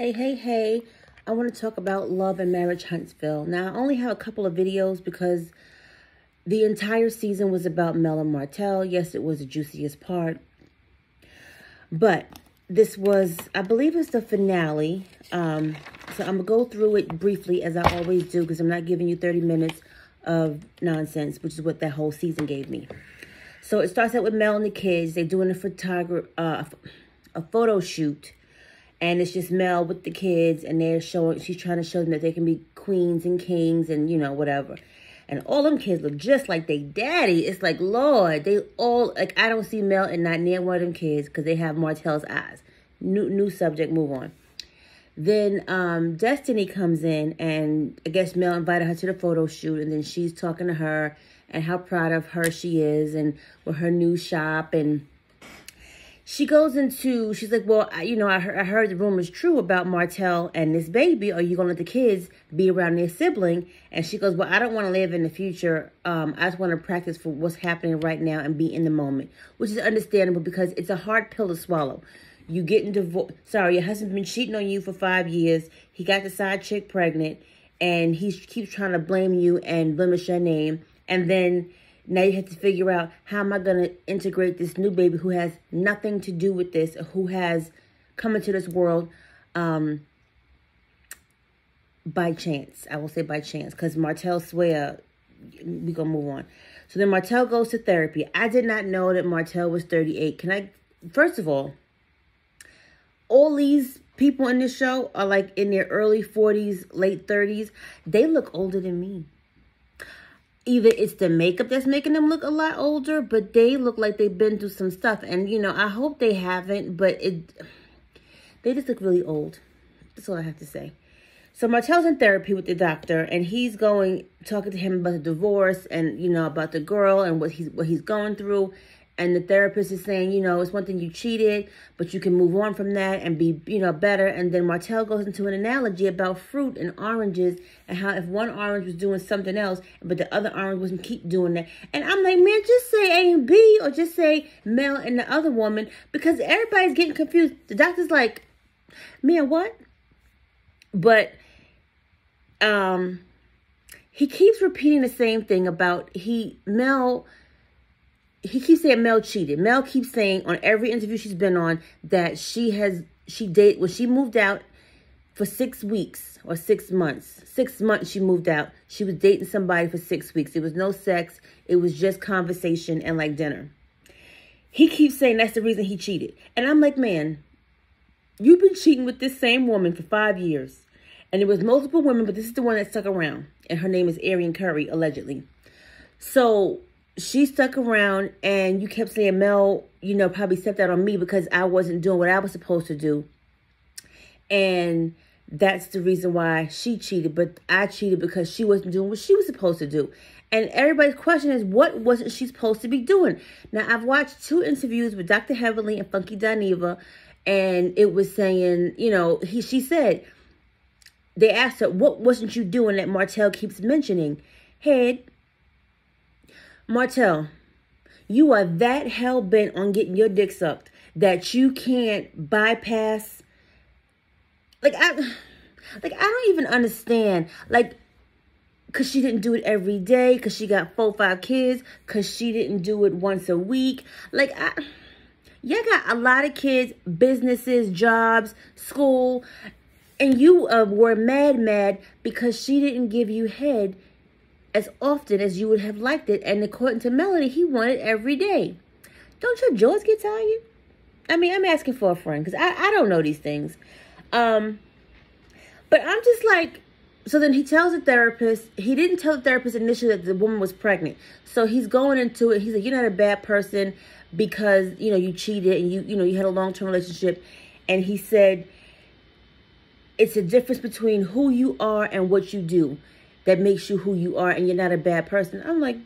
Hey. I want to talk about Love and Marriage Huntsville. Now, I only have a couple of videos because the entire season was about Mel and Martell. Yes, it was the juiciest part. But this was, I believe it's the finale. So I'm going to go through it briefly as I always do because I'm not giving you 30 minutes of nonsense, which is what that whole season gave me. So it starts out with Mel and the kids. They're doing a photo shoot. And it's just Mel with the kids, and she's trying to show them that they can be queens and kings and, whatever. And all them kids look just like they daddy. It's like, Lord, they all, like, I don't see Mel and not near one of them kids because they have Martell's eyes. New subject, move on. Then Destiny comes in, and I guess Mel invited her to the photo shoot, and then she's talking to her and how proud of her she is and with her new shop. And she goes into, she's like, well, I heard the rumors true about Martell and this baby. Are you going to let the kids be around their sibling? And she goes, well, I don't want to live in the future. I just want to practice for what's happening right now and be in the moment, which is understandable because it's a hard pill to swallow. You getting divorced. Sorry, your husband's been cheating on you for 5 years. He got the side chick pregnant, and he keeps trying to blame you and blemish your name. And then now you have to figure out, how am I going to integrate this new baby who has nothing to do with this, who has come into this world by chance. I will say by chance, because Martell swear, we're going to move on. So then Martell goes to therapy. I did not know that Martell was 38. First of all these people in this show are like in their early 40s, late 30s. They look older than me. Either it's the makeup that's making them look a lot older, but they look like they've been through some stuff. And, I hope they haven't, but they just look really old. That's all I have to say. So Martell's in therapy with the doctor, and he's talking to him about the divorce and, about the girl and what he's going through. And the therapist is saying, it's one thing you cheated, but you can move on from that and be, better. And then Martell goes into an analogy about fruit and oranges and how if one orange was doing something else, but the other orange wasn't keep doing that. And I'm like, man, just say A and B, or just say Mel and the other woman, because everybody's getting confused. The doctor's like, man, what? But he keeps repeating the same thing about He keeps saying Mel cheated. Mel keeps saying on every interview she's been on that when she moved out for 6 weeks or 6 months. 6 months she moved out. She was dating somebody for 6 weeks. There was no sex. It was just conversation and like dinner. He keeps saying that's the reason he cheated. And I'm like, man, you've been cheating with this same woman for 5 years. And there was multiple women, but this is the one that stuck around. And her name is Arian Curry, allegedly. So she stuck around, and you kept saying Mel, probably stepped out on me because I wasn't doing what I was supposed to do. And that's the reason why she cheated. But I cheated because she wasn't doing what she was supposed to do. And everybody's question is, what wasn't she supposed to be doing? Now, I've watched 2 interviews with Dr. Heavenly and Funky Dineva, and it was saying, she said, they asked her, what wasn't you doing that Martell keeps mentioning? Head. Martell, you are that hell-bent on getting your dick sucked that you can't bypass. I don't even understand. Because she didn't do it every day, because she got 4 or 5 kids, because she didn't do it once a week. You got a lot of kids, businesses, jobs, school, and you were mad because she didn't give you head as often as you would have liked it. And according to Melody, he wanted every day. Don't your jaws get tired? I mean, I'm asking for a friend because I don't know these things. But I'm just like, so then he tells the therapist, he didn't tell the therapist initially that the woman was pregnant. So he's going into it. He's like, you're not a bad person because, you cheated and you had a long-term relationship. And he said, it's a difference between who you are and what you do that makes you who you are, and you're not a bad person. I'm like,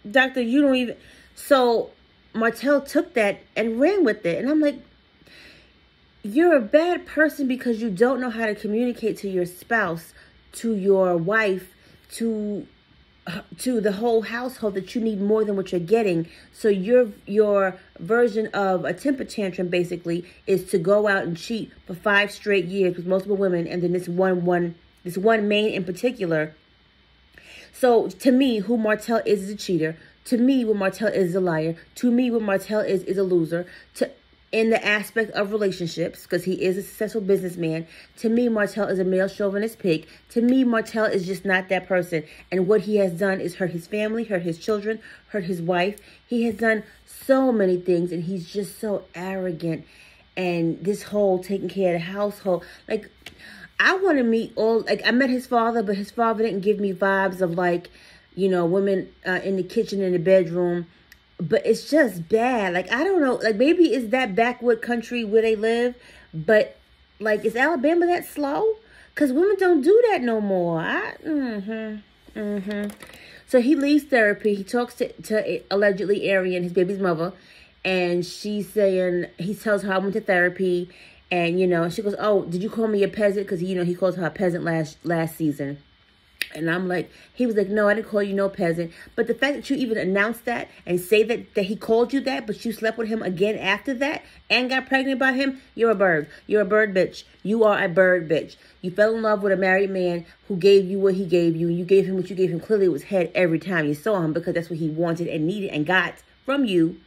doctor, you don't even. So Martell took that and ran with it. And I'm like, you're a bad person because you don't know how to communicate to your spouse, to your wife, to to the whole household that you need more than what you're getting. So your version of a temper tantrum basically is to go out and cheat for 5 straight years with multiple women, and then this one main in particular. So to me, who Martell is a cheater. To me, what Martell is a liar. To me, what Martell is a loser. In the aspect of relationships, because he is a successful businessman. To me, Martell is a male chauvinist pig. To me, Martell is just not that person. And what he has done is hurt his family, hurt his children, hurt his wife. He has done so many things, and he's just so arrogant. And this whole taking care of the household. Like, I want to meet I met his father, but his father didn't give me vibes of like, women in the kitchen, in the bedroom. But it's just bad. Like, I don't know. Like, maybe it's that backwood country where they live. But, like, is Alabama that slow? Because women don't do that no more. So he leaves therapy. He talks to allegedly Arian, his baby's mother. And she's saying, he tells her, I went to therapy. And, she goes, oh, did you call me a peasant? Because, he calls her a peasant last season. And I'm like, he was like, no, I didn't call you no peasant. But the fact that you even announced that and say that he called you that, but you slept with him again after that and got pregnant by him, you're a bird. You're a bird bitch. You are a bird bitch. You fell in love with a married man who gave you what he gave you. And you gave him what you gave him. Clearly it was head every time you saw him, because that's what he wanted and needed and got from you.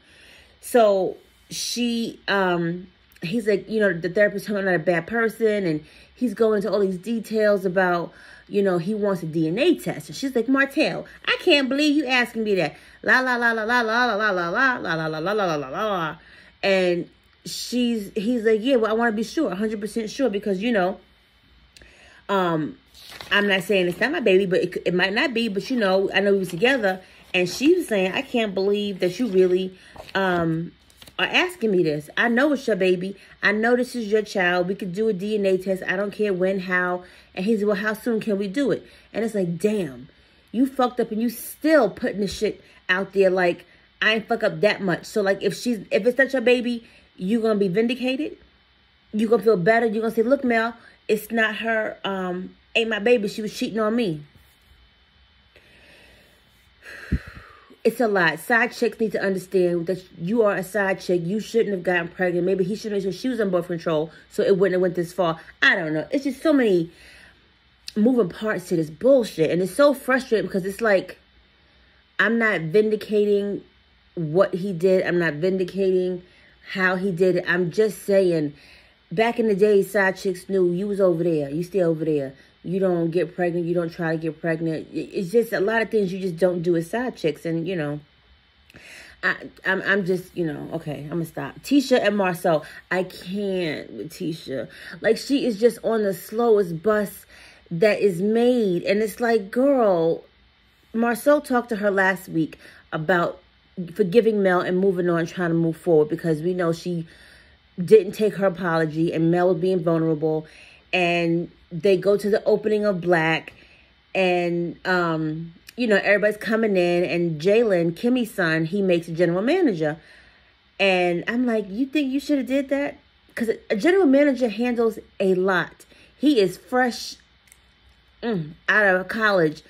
So he's like, the therapist told him I'm not a bad person. And he's going into all these details about, he wants a DNA test. And she's like, Martell, I can't believe you asking me that. La la la la la la la la la la la la la la la la la. And he's like, yeah, well, I want to be sure, 100% sure, because, I'm not saying it's not my baby, but it might not be, but, I know we was together. And she was saying, I can't believe that you really are asking me this. I know it's your baby. I know this is your child. We could do a DNA test. I don't care when, how. And he said, well, how soon can we do it? And it's like, damn, you fucked up and you still putting the shit out there like, I ain't fuck up that much. So, like, if it's not your baby, you're going to be vindicated. You're going to feel better. You're going to say, look, Mel, it's not her, ain't my baby. She was cheating on me. It's a lot. Side chicks need to understand that you are a side chick. You shouldn't have gotten pregnant. Maybe he should make sure she was on birth control so it wouldn't have went this far. I don't know. It's just so many moving parts to this bullshit. And it's so frustrating because it's like, I'm not vindicating what he did. I'm not vindicating how he did it. I'm just saying, back in the day, side chicks knew you was over there. You stay over there. You don't get pregnant. You don't try to get pregnant. It's just a lot of things you just don't do as side chicks. And, I'm just, okay, I'm going to stop. Tisha and Marcel. I can't with Tisha. Like, she is just on the slowest bus that is made. And it's like, girl, Marcel talked to her last week about forgiving Mel and moving on, trying to move forward, because we know she didn't take her apology and Mel was being vulnerable. And they go to the opening of Blaque, and, everybody's coming in, and Jalen, Kimmy's son, he makes a general manager. And I'm like, you think you should have did that? Because a general manager handles a lot. He is fresh out of college.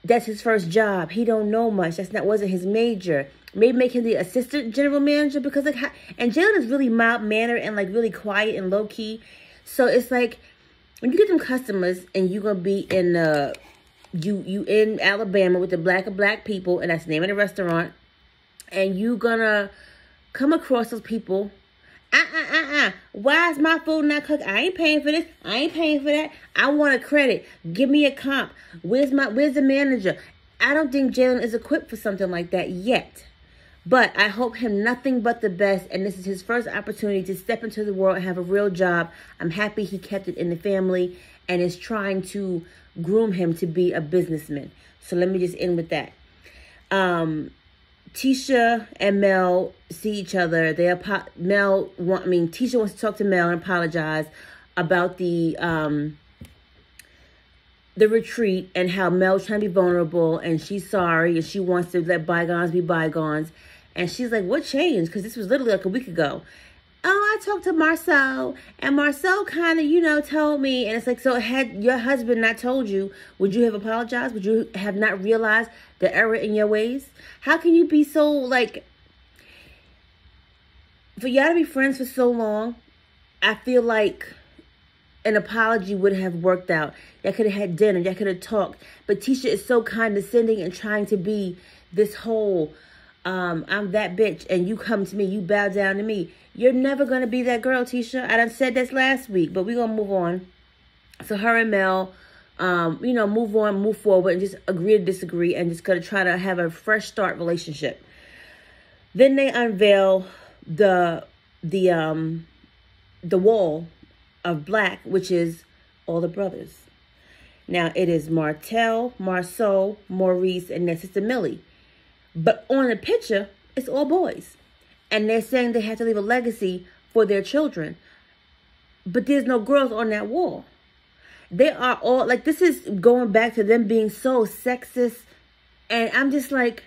That's his first job. He don't know much. Wasn't his major. Maybe make him the assistant general manager, because and Jalen is really mild-mannered and like really quiet and low-key. So it's like, when you get them customers and you're going to be in you in Alabama with the black people, and that's the name of the restaurant, and you going to come across those people, why is my food not cooked? I ain't paying for this. I ain't paying for that. I want a credit. Give me a comp. Where's the manager? I don't think Jalen is equipped for something like that yet. But I hope him nothing but the best. And this is his first opportunity to step into the world and have a real job. I'm happy he kept it in the family and is trying to groom him to be a businessman. So let me just end with that. Tisha and Mel see each other. Tisha wants to talk to Mel and apologize about the retreat and how Mel's trying to be vulnerable and she's sorry and she wants to let bygones be bygones. And she's like, what changed? Because this was literally like a week ago. oh, I talked to Marcel, and Marcel kind of, you know, told me. And it's like, so had your husband not told you, would you have apologized? Would you have not realized the error in your ways? How can you be so, like, for y'all to be friends for so long, I feel like an apology would have worked out. Y'all could have had dinner. Y'all could have talked. But Tisha is so condescending and trying to be this whole, I'm that bitch, and you come to me, you bow down to me. You're never going to be that girl, Tisha. I done said this last week, but we're going to move on. So her and Mel, you know, move on, move forward, and just agree to disagree, and just going to try to have a fresh start relationship. Then they unveil the wall of black, which is all the brothers. Now, it is Martel, Marceau, Maurice, and their sister Millie. But on the picture, it's all boys. And they're saying they have to leave a legacy for their children. But there's no girls on that wall. They are all, like, this is going back to them being so sexist. And I'm just like,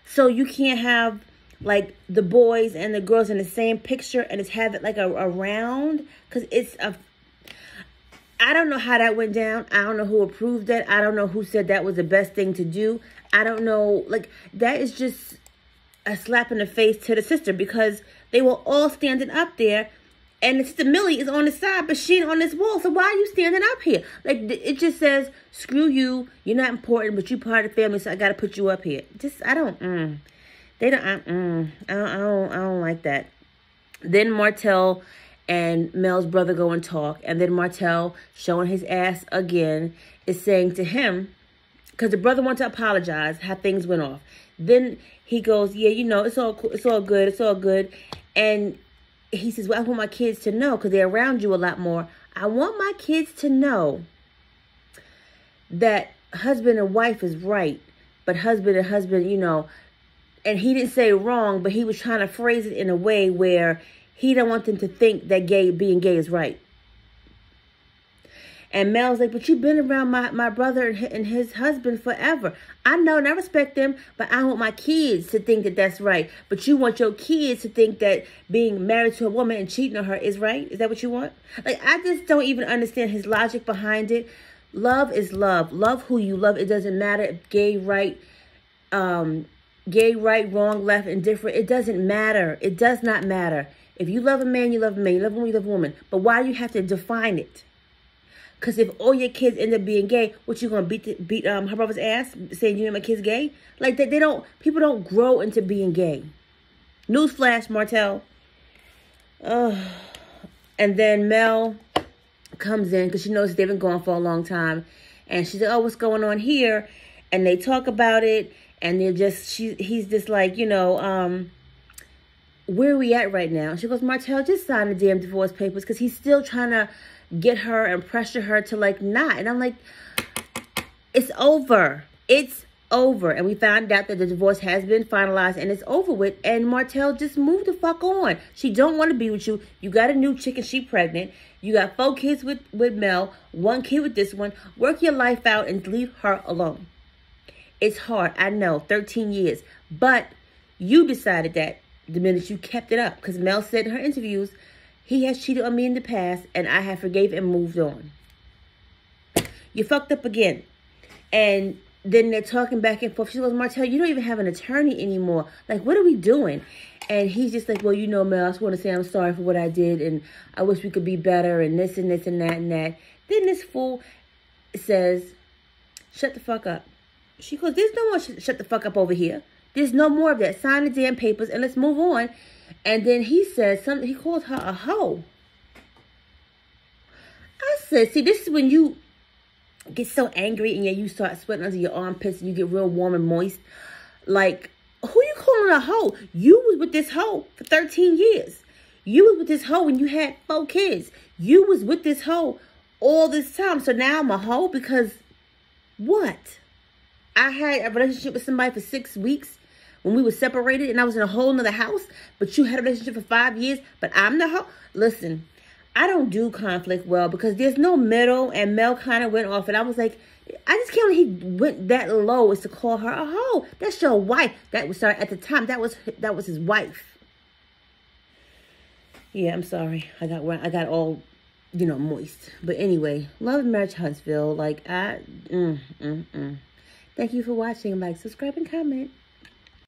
so you can't have, like, the boys and the girls in the same picture and just have it, like, a round? Because it's a, I don't know how that went down. I don't know who approved that. I don't know who said that was the best thing to do. I don't know. Like, that is just a slap in the face to the sister, because they were all standing up there, and the sister Millie is on the side, but she ain't on this wall. So why are you standing up here? Like, it just says, screw you. You're not important, but you part of the family, so I got to put you up here. Just, I don't like that. Then Martel and Mel's brother go and talk, and then Martel, showing his ass again, is saying to him, because the brother wants to apologize how things went off. Then he goes, yeah, you know, it's all cool, it's all good, it's all good. And he says, well, I want my kids to know, because they're around you a lot more. I want my kids to know that husband and wife is right, but husband and husband, you know, and he didn't say wrong, but he was trying to phrase it in a way where he don't want them to think that being gay is right. And Mel's like, but you've been around my brother and his husband forever. I know and I respect them, but I want my kids to think that that's right. But you want your kids to think that being married to a woman and cheating on her is right? Is that what you want? Like, I just don't even understand his logic behind it. Love is love. Love who you love. It doesn't matter if gay, right, wrong, left, indifferent. It doesn't matter. It does not matter. If you love a man, you love a man. You love a woman, you love a woman. But why do you have to define it? Because if all your kids end up being gay, what, you going to beat her brother's ass saying you and my kid's gay? Like, people don't grow into being gay. Newsflash, Martel. And then Mel comes in because she knows they've been gone for a long time. And she's like, oh, what's going on here? And they talk about it. And he's just like, you know, where are we at right now? She goes, Martel, just sign the damn divorce papers, because he's still trying to get her and pressure her to, like, not. And I'm like, it's over. It's over. And we found out that the divorce has been finalized and it's over with. And Martel, just move the fuck on. She don't want to be with you. You got a new chick and she pregnant. You got 4 kids with Mel, 1 kid with this one. Work your life out and leave her alone. It's hard. I know. 13 years. But you decided that the minute you kept it up. Because Mel said in her interviews, he has cheated on me in the past, and I have forgave and moved on. You fucked up again. And then they're talking back and forth. She goes, Martel, you don't even have an attorney anymore. Like, what are we doing? And he's just like, well, you know, Mel, I just want to say I'm sorry for what I did, and I wish we could be better, and this and this and that and that. Then this fool says, shut the fuck up. She goes, there's no more shut the fuck up over here. There's no more of that. Sign the damn papers and let's move on. And then he says something. He called her a hoe. I said, see, this is when you get so angry and you start sweating under your armpits and you get real warm and moist. Like, who you calling a hoe? You was with this hoe for 13 years. You was with this hoe when you had 4 kids. You was with this hoe all this time. So now I'm a hoe because what? I had a relationship with somebody for 6 weeks when we were separated and I was in a whole nother house, but you had a relationship for 5 years, but I'm the hoe. Listen, I don't do conflict well because there's no middle, and Mel kind of went off, and I was like, I just can't believe he went that low as to call her a hoe. That's your wife. That was, sorry, at the time, that was his wife. Yeah, I'm sorry. I got all, moist. But anyway, Love and Marriage Huntsville. Like, Thank you for watching. Like, subscribe, and comment.